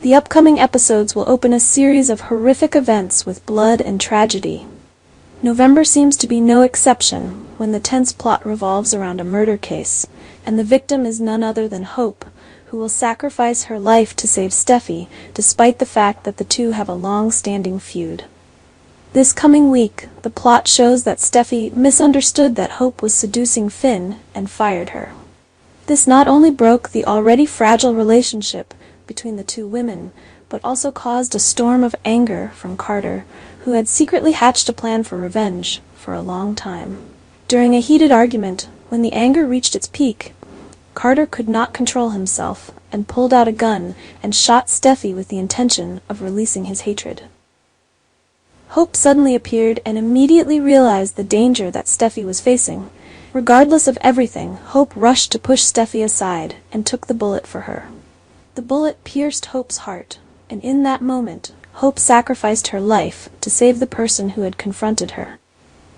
The upcoming episodes will open a series of horrific events with blood and tragedy. November seems to be no exception when the tense plot revolves around a murder case, and the victim is none other than Hope, who will sacrifice her life to save Steffi, despite the fact that the two have a long-standing feud. This coming week, the plot shows that Steffi misunderstood that Hope was seducing Finn and fired her. This not only broke the already fragile relationship between the two women, but also caused a storm of anger from Carter, who had secretly hatched a plan for revenge for a long time. During a heated argument, when the anger reached its peak, Carter could not control himself and pulled out a gun and shot Steffi with the intention of releasing his hatred. Hope suddenly appeared and immediately realized the danger that Steffi was facing. Regardless of everything, Hope rushed to push Steffi aside and took the bullet for her. The bullet pierced Hope's heart, and in that moment, Hope sacrificed her life to save the person who had confronted her.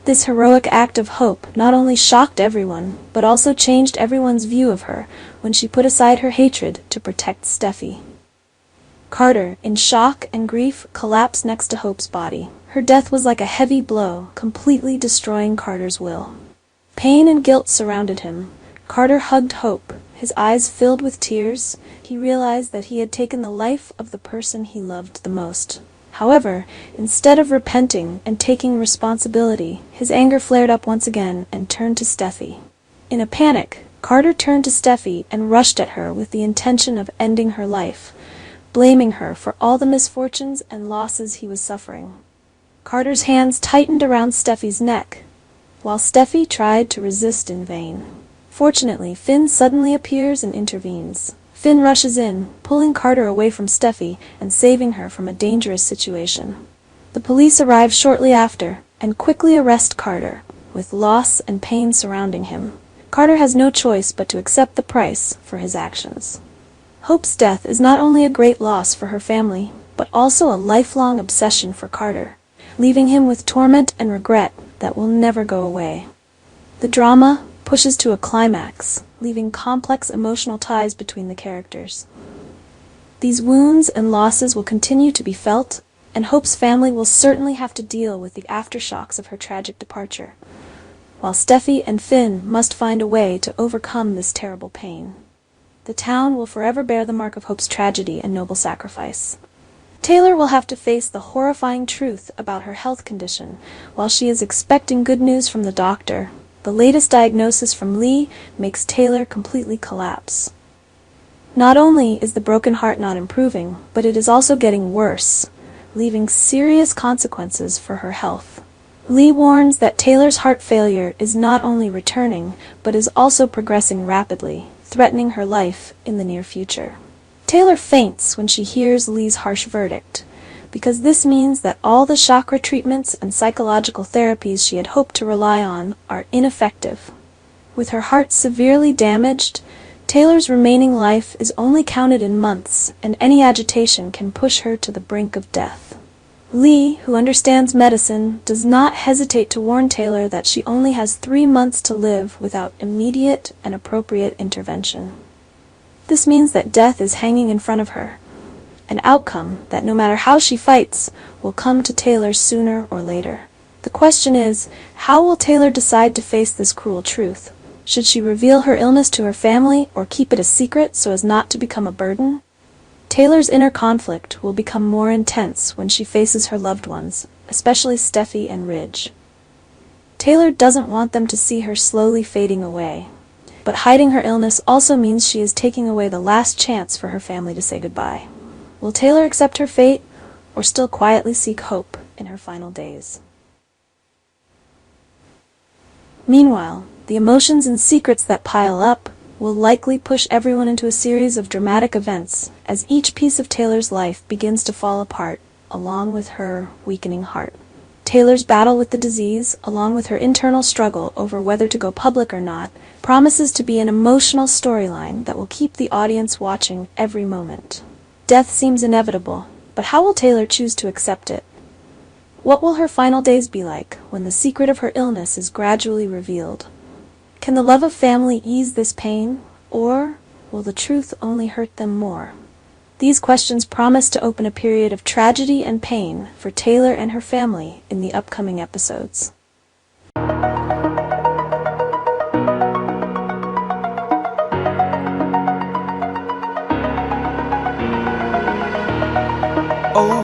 This heroic act of Hope not only shocked everyone, but also changed everyone's view of her when she put aside her hatred to protect Steffi. Carter, in shock and grief, collapsed next to Hope's body. Her death was like a heavy blow, completely destroying Carter's will. Pain and guilt surrounded him. Carter hugged Hope, his eyes filled with tears. He realized that he had taken the life of the person he loved the most. However, instead of repenting and taking responsibility, his anger flared up once again and turned to Steffi. In a panic, Carter turned to Steffi and rushed at her with the intention of ending her life, blaming her for all the misfortunes and losses he was suffering. Carter's hands tightened around Steffi's neck, while Steffi tried to resist in vain. Fortunately, Finn suddenly appears and intervenes. Finn rushes in, pulling Carter away from Steffi and saving her from a dangerous situation. The police arrive shortly after and quickly arrest Carter, with loss and pain surrounding him. Carter has no choice but to accept the price for his actions. Hope's death is not only a great loss for her family, but also a lifelong obsession for Carter, leaving him with torment and regret that will never go away. The drama pushes to a climax, leaving complex emotional ties between the characters. These wounds and losses will continue to be felt, and Hope's family will certainly have to deal with the aftershocks of her tragic departure, while Steffi and Finn must find a way to overcome this terrible pain. The town will forever bear the mark of Hope's tragedy and noble sacrifice. Taylor will have to face the horrifying truth about her health condition while she is expecting good news from the doctor. The latest diagnosis from Lee makes Taylor completely collapse. Not only is the broken heart not improving, but it is also getting worse, leaving serious consequences for her health. Lee warns that Taylor's heart failure is not only returning, but is also progressing rapidly, threatening her life in the near future. Taylor faints when she hears Lee's harsh verdict, because this means that all the chakra treatments and psychological therapies she had hoped to rely on are ineffective. With her heart severely damaged, Taylor's remaining life is only counted in months, and any agitation can push her to the brink of death. Lee, who understands medicine, does not hesitate to warn Taylor that she only has 3 months to live without immediate and appropriate intervention. This means that death is hanging in front of her, an outcome that no matter how she fights will come to Taylor sooner or later. The question is, how will Taylor decide to face this cruel truth? Should she reveal her illness to her family or keep it a secret so as not to become a burden? Taylor's inner conflict will become more intense when she faces her loved ones, especially Steffi and Ridge. Taylor doesn't want them to see her slowly fading away, but hiding her illness also means she is taking away the last chance for her family to say goodbye. Will Taylor accept her fate, or still quietly seek hope in her final days? Meanwhile, the emotions and secrets that pile up will likely push everyone into a series of dramatic events as each piece of Taylor's life begins to fall apart, along with her weakening heart. Taylor's battle with the disease, along with her internal struggle over whether to go public or not, promises to be an emotional storyline that will keep the audience watching every moment. Death seems inevitable, but how will Taylor choose to accept it? What will her final days be like when the secret of her illness is gradually revealed? Can the love of family ease this pain, or will the truth only hurt them more? These questions promise to open a period of tragedy and pain for Taylor and her family in the upcoming episodes. Oh.